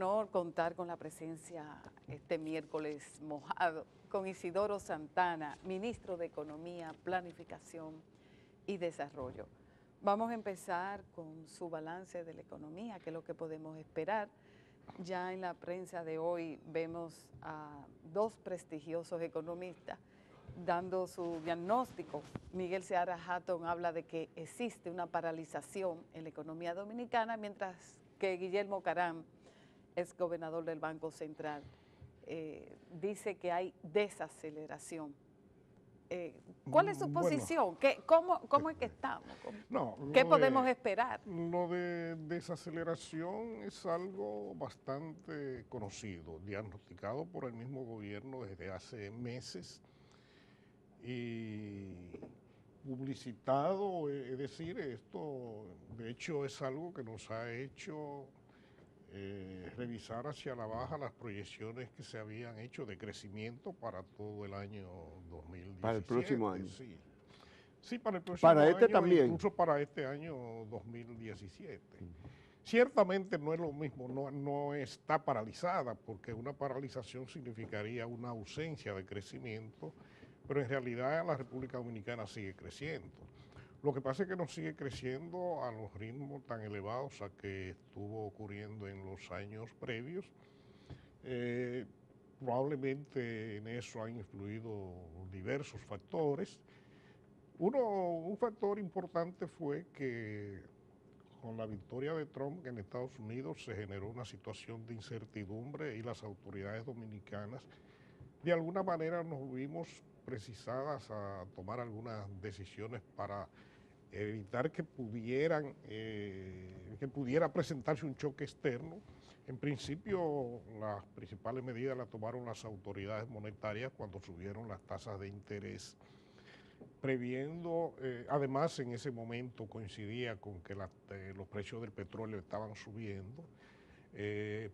honor contar con la presencia este miércoles mojado con Isidoro Santana, ministro de Economía, Planificación y Desarrollo. Vamos a empezar con su balance de la economía, que es lo que podemos esperar. Ya en la prensa de hoy vemos a dos prestigiosos economistas dando su diagnóstico. Miguel Seara Hatton habla de que existe una paralización en la economía dominicana, mientras que Guillermo Caram, ex gobernador del Banco Central, dice que hay desaceleración. ¿Cuál es su posición? ¿Cómo es que estamos? ¿Qué podemos esperar? Lo de desaceleración es algo bastante conocido, diagnosticado por el mismo gobierno desde hace meses y publicitado. Es decir, esto de hecho es algo que nos ha hecho revisar hacia la baja las proyecciones que se habían hecho de crecimiento para todo el año 2017. Para el próximo año. Sí, para el próximo para este año, también. Incluso para este año 2017. Ciertamente no es lo mismo, no está paralizada, porque una paralización significaría una ausencia de crecimiento, pero en realidad la República Dominicana sigue creciendo. Lo que pasa es que no sigue creciendo a los ritmos tan elevados a que estuvo ocurriendo en los años previos. Probablemente en eso han influido diversos factores. Un factor importante fue que con la victoria de Trump en Estados Unidos se generó una situación de incertidumbre y las autoridades dominicanas de alguna manera nos vimos precisadas a tomar algunas decisiones para evitar que pudiera presentarse un choque externo. En principio, las principales medidas las tomaron las autoridades monetarias cuando subieron las tasas de interés, previendo, además en ese momento coincidía con que los precios del petróleo estaban subiendo,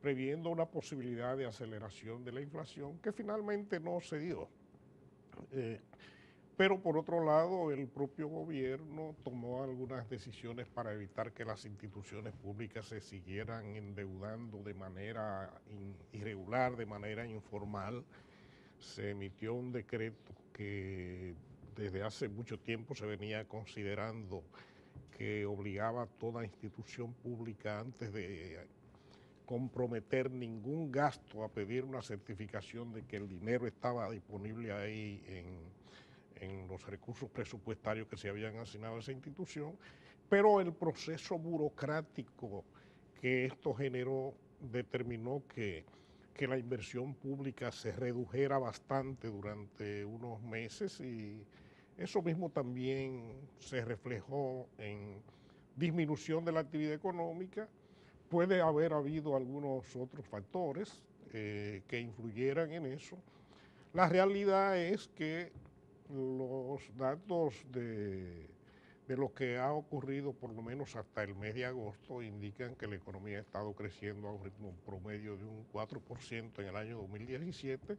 previendo una posibilidad de aceleración de la inflación que finalmente no se dio. Pero por otro lado, el propio gobierno tomó algunas decisiones para evitar que las instituciones públicas se siguieran endeudando de manera irregular, de manera informal. Se emitió un decreto que desde hace mucho tiempo se venía considerando que obligaba a toda institución pública antes de comprometer ningún gasto a pedir una certificación de que el dinero estaba disponible ahí en los recursos presupuestarios que se habían asignado a esa institución, pero el proceso burocrático que esto generó determinó que la inversión pública se redujera bastante durante unos meses y eso mismo también se reflejó en disminución de la actividad económica. Puede haber habido algunos otros factores que influyeran en eso. La realidad es que los datos de lo que ha ocurrido por lo menos hasta el mes de agosto indican que la economía ha estado creciendo a un ritmo promedio de un 4% en el año 2017,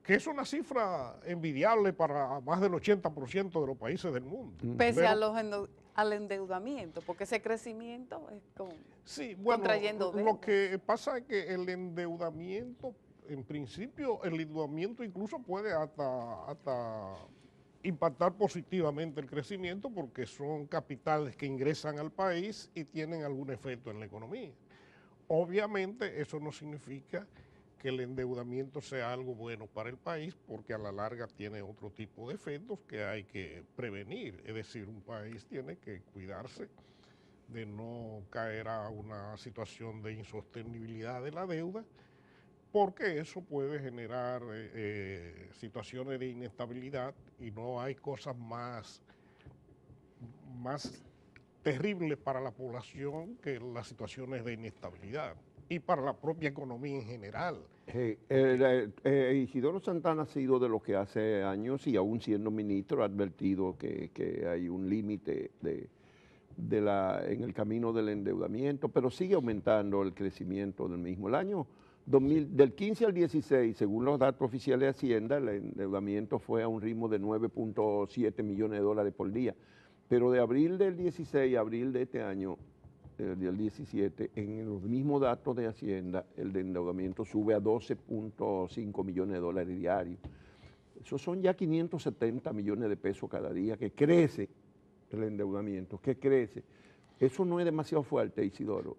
que es una cifra envidiable para más del 80% de los países del mundo. Pese al endeudamiento, porque ese crecimiento es contrayendo deudas. Lo que pasa es que el endeudamiento, en principio, el endeudamiento incluso puede hasta impactar positivamente el crecimiento porque son capitales que ingresan al país y tienen algún efecto en la economía. Obviamente eso no significa que el endeudamiento sea algo bueno para el país porque a la larga tiene otro tipo de efectos que hay que prevenir. Es decir, un país tiene que cuidarse de no caer a una situación de insostenibilidad de la deuda, porque eso puede generar situaciones de inestabilidad y no hay cosas más terribles para la población que las situaciones de inestabilidad y para la propia economía en general. Isidoro Santana ha sido de los que hace años y aún siendo ministro ha advertido que hay un límite en el camino del endeudamiento, pero sigue aumentando el crecimiento del mismo. El año del 15 al 16, según los datos oficiales de Hacienda, el endeudamiento fue a un ritmo de 9.7 millones de dólares por día, pero de abril del 16 a abril de este año del 17, en los mismos datos de Hacienda, el de endeudamiento sube a 12.5 millones de dólares diarios. Eso son ya 570 millones de pesos cada día, que crece el endeudamiento, que crece. Eso no es demasiado fuerte, Isidoro.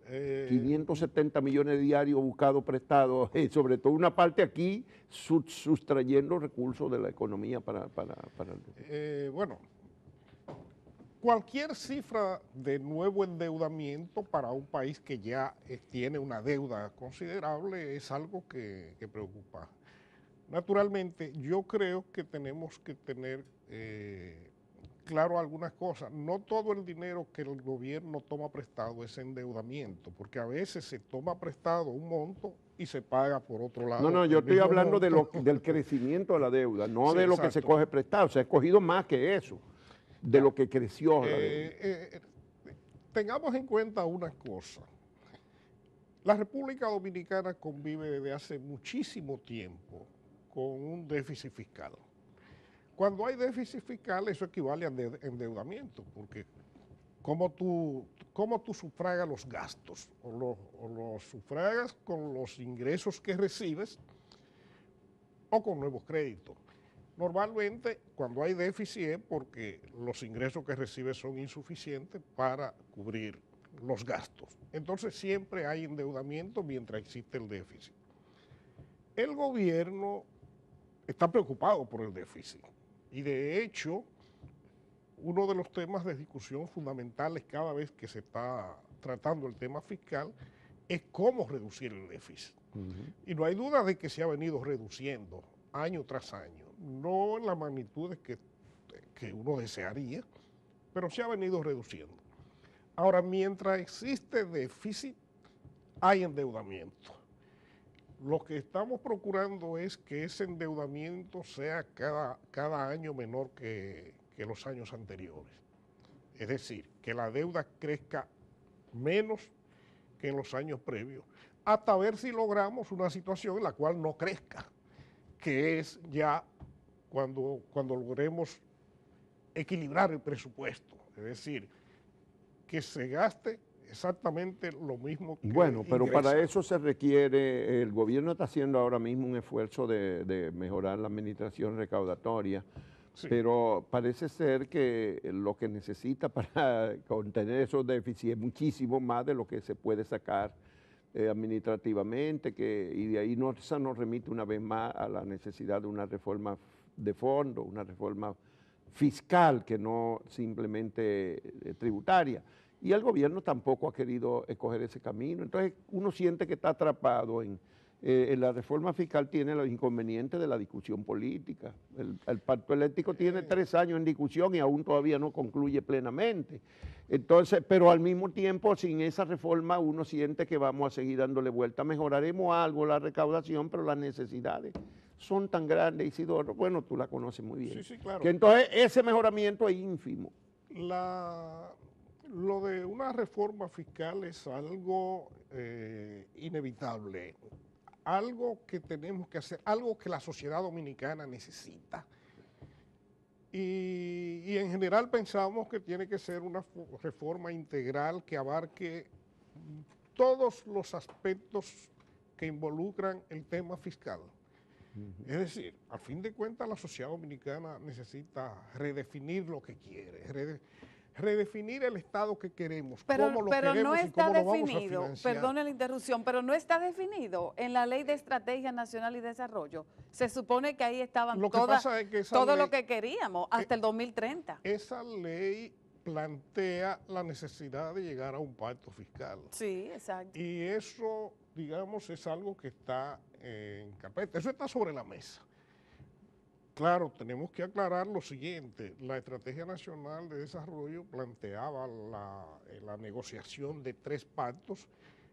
570 millones diarios buscados prestados, sobre todo una parte aquí sustrayendo recursos de la economía para bueno, cualquier cifra de nuevo endeudamiento para un país que ya tiene una deuda considerable es algo que preocupa. Naturalmente, yo creo que tenemos que tener claro algunas cosas. No todo el dinero que el gobierno toma prestado es endeudamiento, porque a veces se toma prestado un monto y se paga por otro lado. No, yo estoy hablando del crecimiento de la deuda, no sí, de lo que se coge prestado. Se ha cogido más que eso, de lo que creció la deuda. Tengamos en cuenta una cosa. La República Dominicana convive desde hace muchísimo tiempo con un déficit fiscal. Cuando hay déficit fiscal, eso equivale a endeudamiento, porque ¿cómo tú sufragas los gastos? O los sufragas con los ingresos que recibes o con nuevos créditos. Normalmente, cuando hay déficit es porque los ingresos que recibes son insuficientes para cubrir los gastos. Entonces, siempre hay endeudamiento mientras existe el déficit. El gobierno está preocupado por el déficit y de hecho uno de los temas de discusión fundamentales cada vez que se está tratando el tema fiscal es cómo reducir el déficit. Y no hay duda de que se ha venido reduciendo año tras año, no en las magnitudes que uno desearía, pero se ha venido reduciendo. Ahora, mientras existe déficit, hay endeudamiento. Lo que estamos procurando es que ese endeudamiento sea cada año menor que los años anteriores. Es decir, que la deuda crezca menos que en los años previos, hasta ver si logramos una situación en la cual no crezca, que es ya cuando logremos equilibrar el presupuesto. Es decir, que se gaste exactamente lo mismo que bueno, pero ingresa. para eso se requiere, el gobierno está haciendo ahora mismo un esfuerzo de mejorar la administración recaudatoria, sí, pero parece ser que lo que necesita para contener esos déficits es muchísimo más de lo que se puede sacar administrativamente, y de ahí eso nos remite una vez más a la necesidad de una reforma de fondo, una reforma fiscal que no simplemente tributaria. Y el gobierno tampoco ha querido escoger ese camino. Entonces uno siente que está atrapado en la reforma fiscal, tiene los inconvenientes de la discusión política. El pacto eléctrico tiene 3 años en discusión y aún todavía no concluye plenamente. Entonces, pero al mismo tiempo, sin esa reforma, uno siente que vamos a seguir dándole vuelta. Mejoraremos algo la recaudación, pero las necesidades son tan grandes, Isidoro. Bueno, tú la conoces muy bien. Sí, claro. Que entonces ese mejoramiento es ínfimo. Lo de una reforma fiscal es algo inevitable, algo que tenemos que hacer, algo que la sociedad dominicana necesita. Y en general pensamos que tiene que ser una reforma integral que abarque todos los aspectos que involucran el tema fiscal. Es decir, al fin de cuentas la sociedad dominicana necesita redefinir lo que quiere, redefinir el Estado que queremos, cómo lo queremos no y está cómo lo vamos a definido, financiar. perdone la interrupción, pero no está definido en la Ley de Estrategia Nacional y Desarrollo. Se supone que ahí estaban todo lo que queríamos hasta el 2030. Esa ley plantea la necesidad de llegar a un pacto fiscal. Sí, exacto. Y eso, digamos, es algo que está en carpeta. Eso está sobre la mesa. Claro, tenemos que aclarar lo siguiente. La Estrategia Nacional de Desarrollo planteaba la negociación de 3 pactos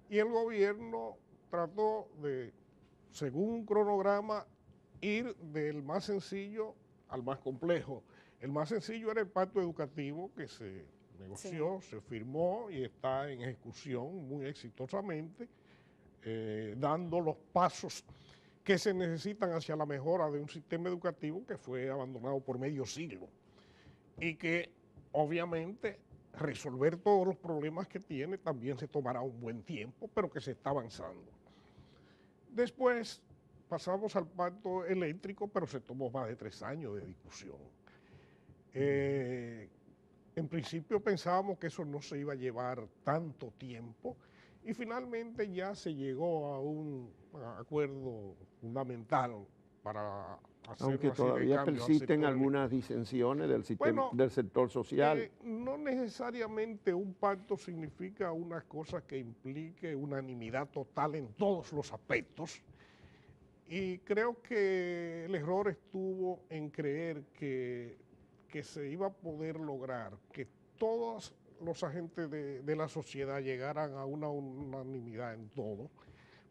y el gobierno trató de, según un cronograma, ir del más sencillo al más complejo. El más sencillo era el pacto educativo que se negoció, sí, se firmó y está en ejecución muy exitosamente, dando los pasos que se necesitan hacia la mejora de un sistema educativo que fue abandonado por medio siglo y que obviamente resolver todos los problemas que tiene también se tomará un buen tiempo, pero que se está avanzando. Después pasamos al pacto eléctrico, pero se tomó más de 3 años de discusión. En principio pensábamos que eso no se iba a llevar tanto tiempo y finalmente ya se llegó a un acuerdo fundamental para hacer Aunque una serie de todavía cambios al persisten sector algunas disensiones del sistema, Bueno, del sector social. no necesariamente un pacto significa una cosa que implique unanimidad total en todos los aspectos. Y creo que el error estuvo en creer que se iba a poder lograr que todos los agentes de la sociedad llegaran a una unanimidad en todo,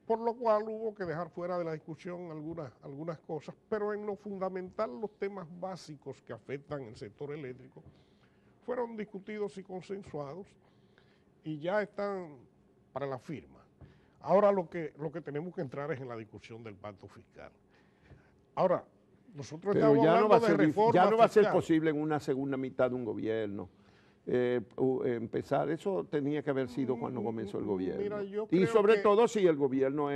por lo cual hubo que dejar fuera de la discusión algunas cosas, pero en lo fundamental los temas básicos que afectan el sector eléctrico fueron discutidos y consensuados y ya están para la firma. Ahora lo que tenemos que entrar es en la discusión del pacto fiscal. Ahora, nosotros Pero estamos hablando de reforma ya no va a ser fiscal. posible en una segunda mitad de un gobierno empezar. Eso tenía que haber sido cuando comenzó el gobierno. Mira, yo Y creo sobre que- todo si el gobierno,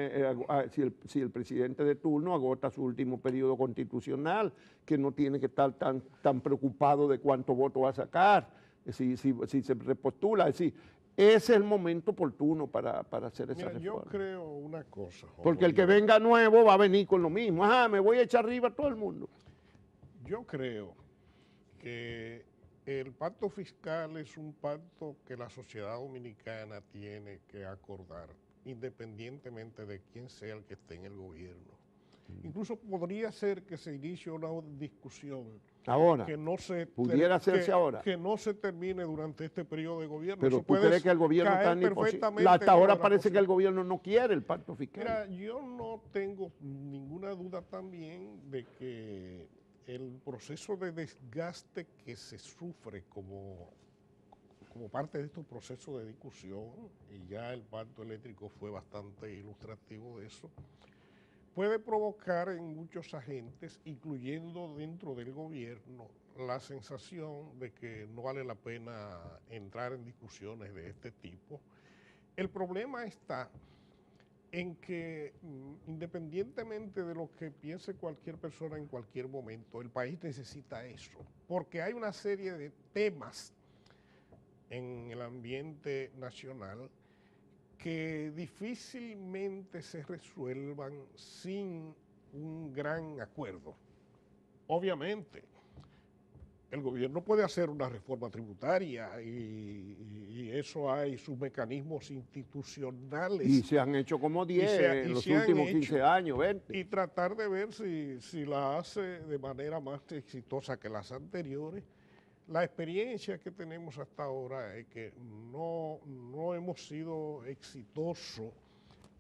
si el presidente de turno agota su último periodo constitucional, que no tiene que estar tan preocupado de cuánto voto va a sacar, si se repostula. Es decir, ese es el momento oportuno para hacer esa Mira, yo reforma. creo una cosa, Juan Porque el que Bolívar. venga nuevo va a venir con lo mismo. Ajá, me voy a echar arriba a todo el mundo. Yo creo que el pacto fiscal es un pacto que la sociedad dominicana tiene que acordar, independientemente de quién sea el que esté en el gobierno. Incluso podría ser que se inicie una discusión Ahora, que no se pudiera hacerse ahora. que no se termine durante este periodo de gobierno. Pero Eso ¿tú puede crees que el gobierno está caer en imposible? perfectamente Hasta ahora dentro de la parece que el posibilidad. gobierno no quiere el pacto fiscal. Mira, yo no tengo ninguna duda también de que el proceso de desgaste que se sufre como parte de estos procesos de discusión, y ya el pacto eléctrico fue bastante ilustrativo de eso, puede provocar en muchos agentes, incluyendo dentro del gobierno, la sensación de que no vale la pena entrar en discusiones de este tipo. El problema está en que independientemente de lo que piense cualquier persona en cualquier momento, el país necesita eso, porque hay una serie de temas en el ambiente nacional que difícilmente se resuelvan sin un gran acuerdo. Obviamente, el gobierno puede hacer una reforma tributaria y eso hay sus mecanismos institucionales. Y se han hecho como 10 en los últimos 15 años, 20. Y tratar de ver si la hace de manera más exitosa que las anteriores. La experiencia que tenemos hasta ahora es que no hemos sido exitosos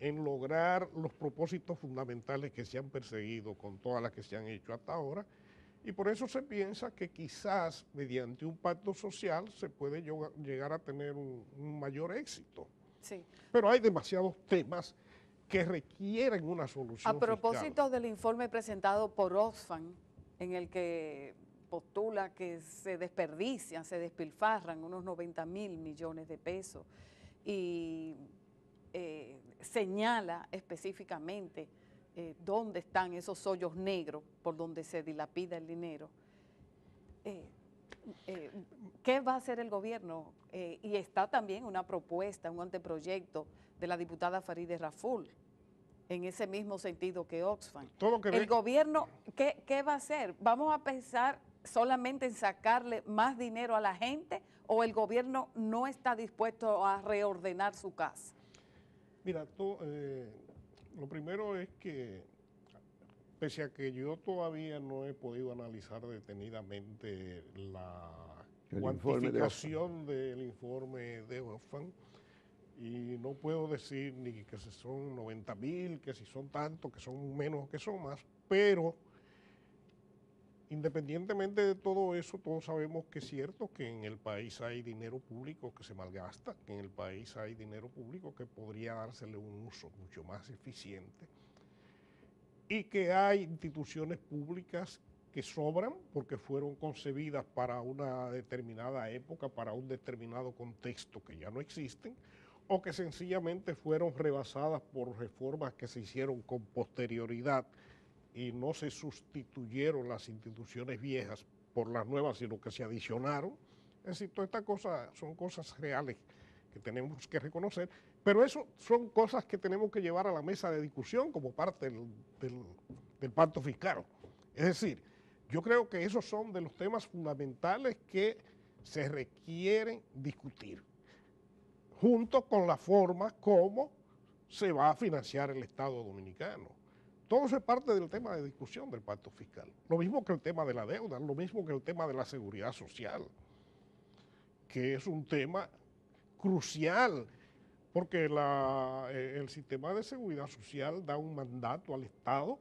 en lograr los propósitos fundamentales que se han perseguido con todas las que se han hecho hasta ahora. Y por eso se piensa que quizás mediante un pacto social se puede llegar a tener un mayor éxito. Sí. Pero hay demasiados temas que requieren una solución A propósito fiscal. del informe presentado por Oxfam, en el que postula que se desperdician, se despilfarran unos 90.000 millones de pesos y señala específicamente dónde están esos hoyos negros por donde se dilapida el dinero. ¿Qué va a hacer el gobierno? Y está también una propuesta, un anteproyecto de la diputada Farideh Raful, en ese mismo sentido que Oxfam. Todo que El gobierno, ¿qué va a hacer? ¿Vamos a pensar solamente en sacarle más dinero a la gente o el gobierno no está dispuesto a reordenar su casa? Mira, lo primero es que, pese a que yo todavía no he podido analizar detenidamente la cuantificación del informe de Oxfam, y no puedo decir ni que si son 90.000, que si son tantos, que son menos, que son más, pero independientemente de todo eso, todos sabemos que es cierto que en el país hay dinero público que se malgasta, que en el país hay dinero público que podría dársele un uso mucho más eficiente y que hay instituciones públicas que sobran porque fueron concebidas para una determinada época, para un determinado contexto que ya no existen, o que sencillamente fueron rebasadas por reformas que se hicieron con posterioridad y no se sustituyeron las instituciones viejas por las nuevas, sino que se adicionaron. Es decir, todas estas cosas son cosas reales que tenemos que reconocer, pero eso son cosas que tenemos que llevar a la mesa de discusión como parte del pacto fiscal. Es decir, yo creo que esos son de los temas fundamentales que se requieren discutir, junto con la forma como se va a financiar el Estado dominicano. Todo eso es parte del tema de discusión del pacto fiscal. Lo mismo que el tema de la deuda, lo mismo que el tema de la seguridad social, que es un tema crucial, porque el sistema de seguridad social da un mandato al Estado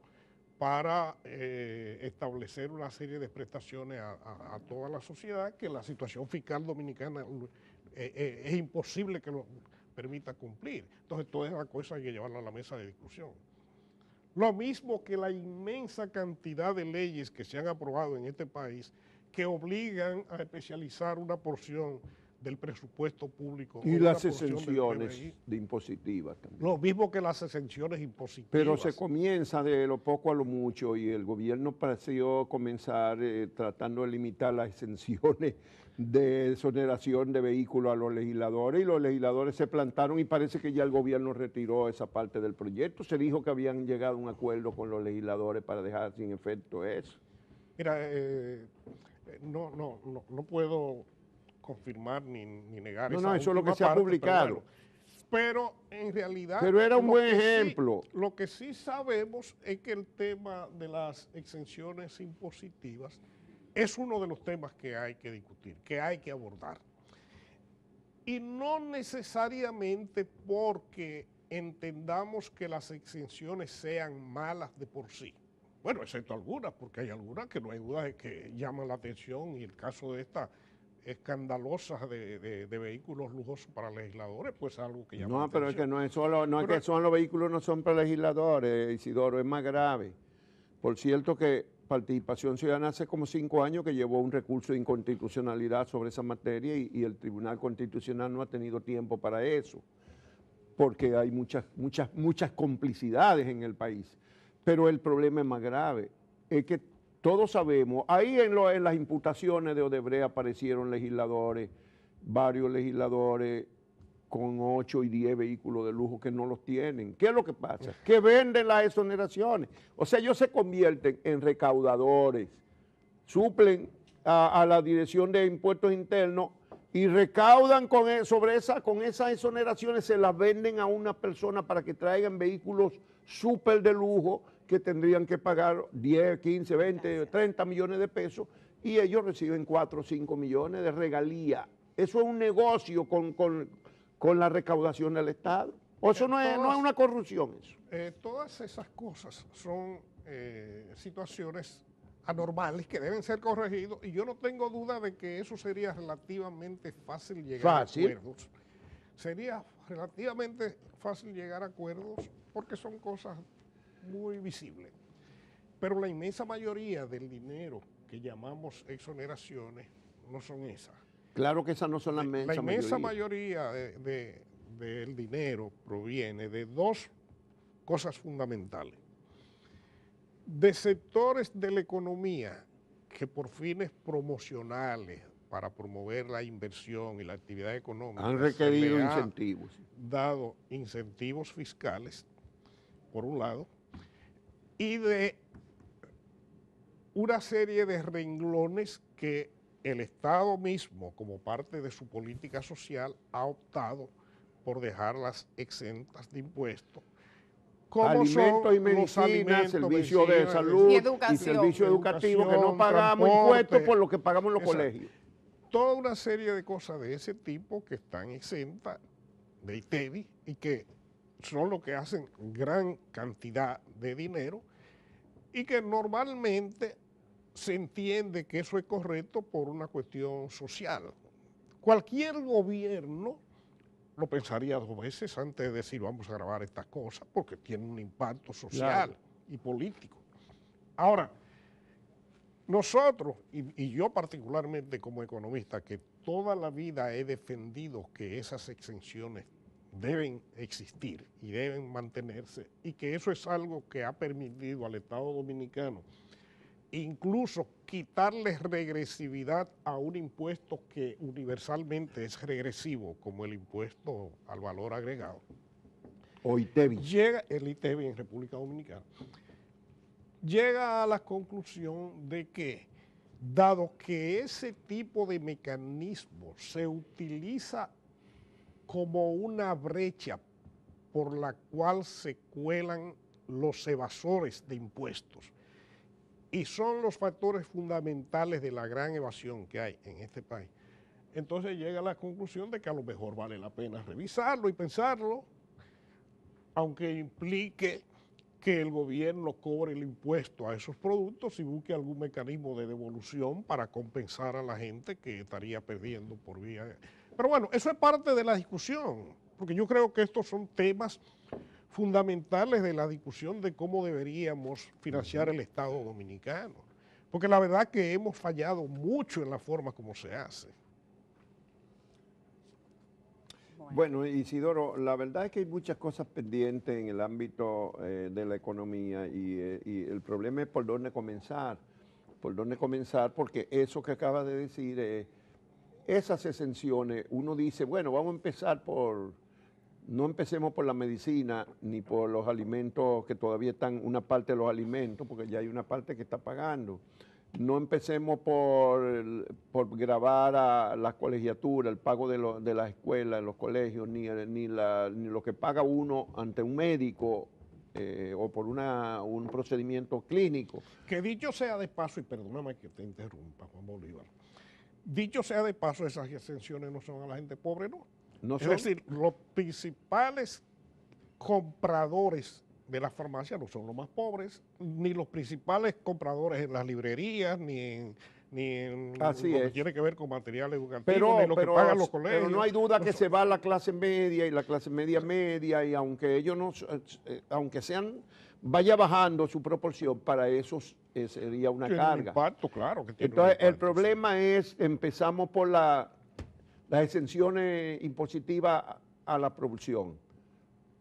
para establecer una serie de prestaciones a toda la sociedad que la situación fiscal dominicana es imposible que lo permita cumplir. Entonces, toda esa cosa hay que llevarla a la mesa de discusión. Lo mismo que la inmensa cantidad de leyes que se han aprobado en este país que obligan a especializar una porción del presupuesto público. Y las exenciones de impositivas también. Lo mismo que las exenciones impositivas. Pero se comienza de lo poco a lo mucho y el gobierno pareció comenzar tratando de limitar las exenciones de exoneración de vehículos a los legisladores y los legisladores se plantaron y parece que ya el gobierno retiró esa parte del proyecto. Se dijo que habían llegado a un acuerdo con los legisladores para dejar sin efecto eso. Mira, no puedo confirmar ni negar esa eso es lo que se ha publicado. Pero en realidad... Pero era un buen ejemplo. Lo que sí sabemos es que el tema de las exenciones impositivas es uno de los temas que hay que discutir, que hay que abordar. Y no necesariamente porque entendamos que las exenciones sean malas de por sí. Bueno, excepto algunas, porque hay algunas que no hay duda de que llaman la atención, y el caso de esta escandalosas de vehículos lujosos para legisladores, pues algo que llama la atención. No, pero es que no es solo, no pero, es que son los vehículos no son para legisladores, Isidoro, es más grave. Por cierto que Participación Ciudadana hace como 5 años que llevó un recurso de inconstitucionalidad sobre esa materia y el Tribunal Constitucional no ha tenido tiempo para eso, porque hay muchas complicidades en el país. Pero el problema es más grave, es que todos sabemos, ahí en las imputaciones de Odebrecht aparecieron legisladores, varios legisladores con 8 y 10 vehículos de lujo que no los tienen. ¿Qué es lo que pasa? Que venden las exoneraciones. O sea, ellos se convierten en recaudadores, suplen a la Dirección de Impuestos Internos y recaudan con esas exoneraciones, se las venden a una persona para que traigan vehículos súper de lujo que tendrían que pagar 10, 15, 20, 30 millones de pesos y ellos reciben 4 o 5 millones de regalía. Eso es un negocio con la recaudación del Estado. O eso no es una corrupción eso. Todas esas cosas son situaciones anormales que deben ser corregidos y yo no tengo duda de que eso sería relativamente fácil llegar a acuerdos. Sería relativamente fácil llegar a acuerdos porque son cosas muy visibles. Pero la inmensa mayoría del dinero que llamamos exoneraciones no son esas. Claro que esas no son las La inmensa mayoría del dinero proviene de 2 cosas fundamentales. De sectores de la economía que por fines promocionales, para promover la inversión y la actividad económica, han requerido incentivos. Dado incentivos fiscales, por un lado, y de una serie de renglones que el Estado mismo, como parte de su política social, ha optado por dejarlas exentas de impuestos. Como alimentos y medicina, servicios de salud y servicios educativos que no pagamos impuestos por lo que pagamos en los colegios. Toda una serie de cosas de ese tipo que están exentas de ITEVI y que son lo que hacen gran cantidad de dinero y que normalmente se entiende que eso es correcto por una cuestión social. Cualquier gobierno lo pensaría 2 veces antes de decir vamos a grabar estas cosas porque tiene un impacto social y político. Ahora, Nosotros, y yo particularmente como economista, que toda la vida he defendido que esas exenciones deben existir y deben mantenerse, y que eso es algo que ha permitido al Estado Dominicano incluso quitarle regresividad a un impuesto que universalmente es regresivo, como el impuesto al valor agregado. O ITEVI. Llega el ITEVI en República Dominicana. Llega a la conclusión de que, dado que ese tipo de mecanismo se utiliza como una brecha por la cual se cuelan los evasores de impuestos, y son los factores fundamentales de la gran evasión que hay en este país, entonces llega a la conclusión de que a lo mejor vale la pena revisarlo y pensarlo, aunque implique que el gobierno cobre el impuesto a esos productos y busque algún mecanismo de devolución para compensar a la gente que estaría perdiendo por vía. Pero bueno, eso es parte de la discusión, porque yo creo que estos son temas fundamentales de la discusión de cómo deberíamos financiar el Estado Dominicano, porque la verdad que hemos fallado mucho en la forma como se hace. Bueno, Isidoro, la verdad es que hay muchas cosas pendientes en el ámbito de la economía y el problema es por dónde comenzar. Por dónde comenzar, porque eso que acabas de decir, esas exenciones, uno dice, bueno, vamos a empezar no empecemos por la medicina ni por los alimentos que todavía están, una parte de los alimentos, porque ya hay una parte que está pagando. No empecemos por gravar a la colegiatura, el pago de las escuelas, de los colegios, ni lo que paga uno ante un médico o por un procedimiento clínico. Que dicho sea de paso, y perdóname que te interrumpa, Juan Bolívar, dicho sea de paso, esas exenciones no son a la gente pobre, ¿no? ¿No Es son? decir, los principales compradores de las farmacias no son los más pobres, ni los principales compradores en las librerías, ni en lo que tiene que ver con material educativo, ni lo que pagan los colegios. Pero no hay duda que se va a la clase media y la clase media, y aunque ellos no, aunque vaya bajando su proporción, para esos sería una tiene carga. Un impacto, claro que tiene Entonces, un impacto, el problema es, empezamos por las exenciones impositivas a la producción,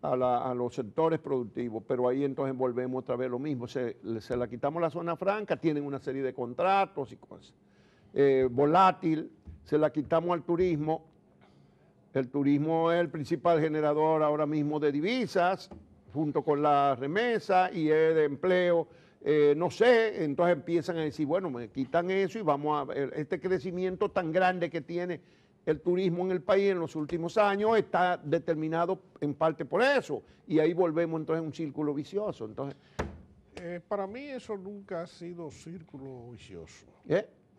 a los sectores productivos, pero ahí entonces volvemos otra vez lo mismo, se la quitamos la zona franca, tienen una serie de contratos y cosas. Volátil, se la quitamos al turismo, el turismo es el principal generador ahora mismo de divisas, junto con la remesa y es de empleo, no sé, entonces empiezan a decir, bueno, me quitan eso y vamos a ver, este crecimiento tan grande que tiene el turismo en el país en los últimos años está determinado en parte por eso, y ahí volvemos entonces a un círculo vicioso. Entonces, para mí eso nunca ha sido círculo vicioso.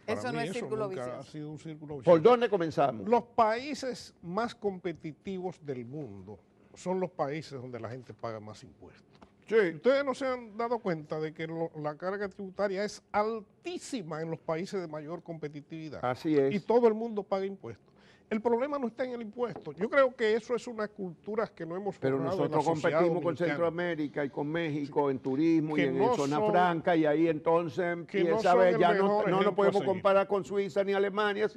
Eso no es círculo vicioso. vicioso. Ha sido un círculo vicioso. ¿Por dónde comenzamos? Los países más competitivos del mundo son los países donde la gente paga más impuestos. Sí. Ustedes no se han dado cuenta de que la carga tributaria es altísima en los países de mayor competitividad. Así es. Y todo el mundo paga impuestos. El problema no está en el impuesto. Yo creo que eso es una cultura que no hemos Pero formado nosotros en la sociedad competimos con dominicana. Centroamérica y con México en turismo y Que en no zona son- franca, y ahí entonces que no empieza a son ver, el ya mejor no ejemplo nos podemos a seguir. comparar con Suiza ni Alemania,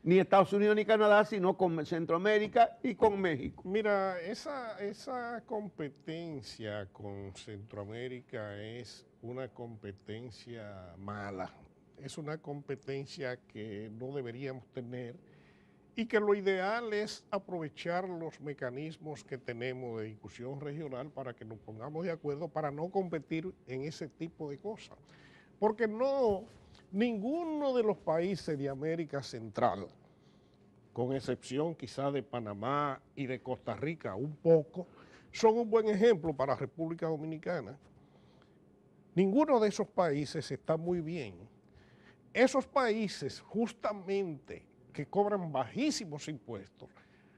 ni Estados Unidos ni Canadá, sino con Centroamérica y con México. Mira, esa competencia con Centroamérica es una competencia mala, es una competencia que no deberíamos tener y que lo ideal es aprovechar los mecanismos que tenemos de discusión regional para que nos pongamos de acuerdo para no competir en ese tipo de cosas. Porque ninguno de los países de América Central, con excepción quizá de Panamá y de Costa Rica un poco, son un buen ejemplo para la República Dominicana. Ninguno de esos países está muy bien. Esos países justamente que cobran bajísimos impuestos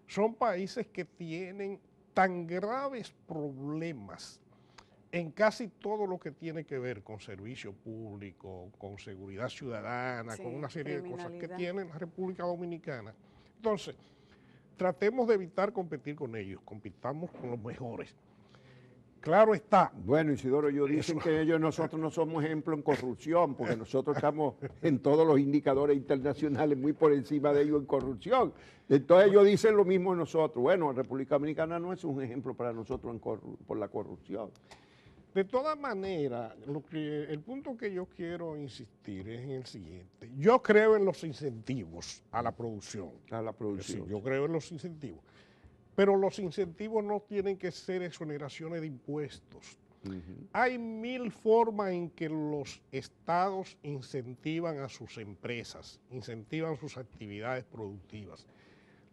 son países que tienen tan graves problemas en casi todo lo que tiene que ver con servicio público, con seguridad ciudadana, con una serie de cosas que tiene la República Dominicana. Entonces, tratemos de evitar competir con ellos, compitamos con los mejores. Claro está. Bueno, Isidoro, ellos dicen que nosotros no somos ejemplo en corrupción, porque nosotros estamos en todos los indicadores internacionales muy por encima de ellos en corrupción. Entonces ellos dicen lo mismo de nosotros. Bueno, la República Dominicana no es un ejemplo para nosotros por la corrupción. De todas maneras, el punto que yo quiero insistir es en el siguiente. Yo creo en los incentivos a la producción. A la producción. Sí, yo creo en los incentivos. Pero los incentivos no tienen que ser exoneraciones de impuestos. Hay 1000 formas en que los estados incentivan a sus empresas, incentivan sus actividades productivas.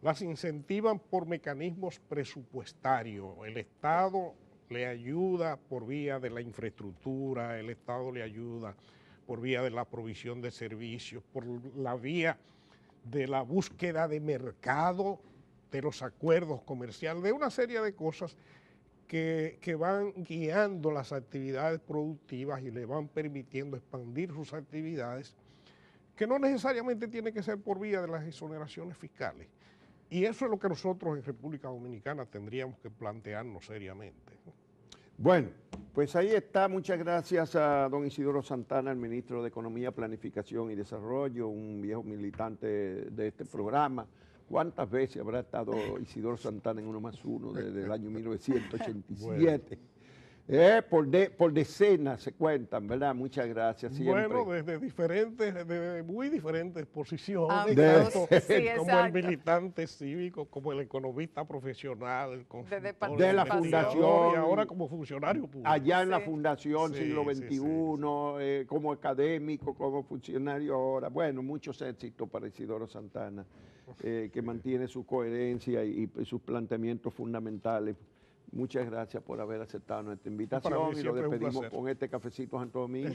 Las incentivan por mecanismos presupuestarios. El Estado le ayuda por vía de la infraestructura, el Estado le ayuda por vía de la provisión de servicios, por la vía de la búsqueda de mercado, de los acuerdos comerciales, de una serie de cosas que van guiando las actividades productivas y le van permitiendo expandir sus actividades, que no necesariamente tiene que ser por vía de las exoneraciones fiscales. Y eso es lo que nosotros en República Dominicana tendríamos que plantearnos seriamente. Bueno, pues ahí está. Muchas gracias a don Isidoro Santana, el ministro de Economía, Planificación y Desarrollo, un viejo militante de este programa. ¿Cuántas veces habrá estado Isidoro Santana en Uno más Uno desde el año 1987? Por decenas se cuentan, ¿verdad? Muchas gracias siempre. Bueno, desde muy diferentes posiciones, Ambos, sí, como el militante cívico, como el economista profesional, el consultor, de la fundación, y ahora como funcionario público. Allá en la Fundación Sí, Siglo sí, XXI, como académico, como funcionario ahora. Bueno, muchos éxitos para Isidoro Santana, que mantiene su coherencia y sus planteamientos fundamentales. Muchas gracias por haber aceptado nuestra invitación y lo despedimos con este cafecito Santo Domingo.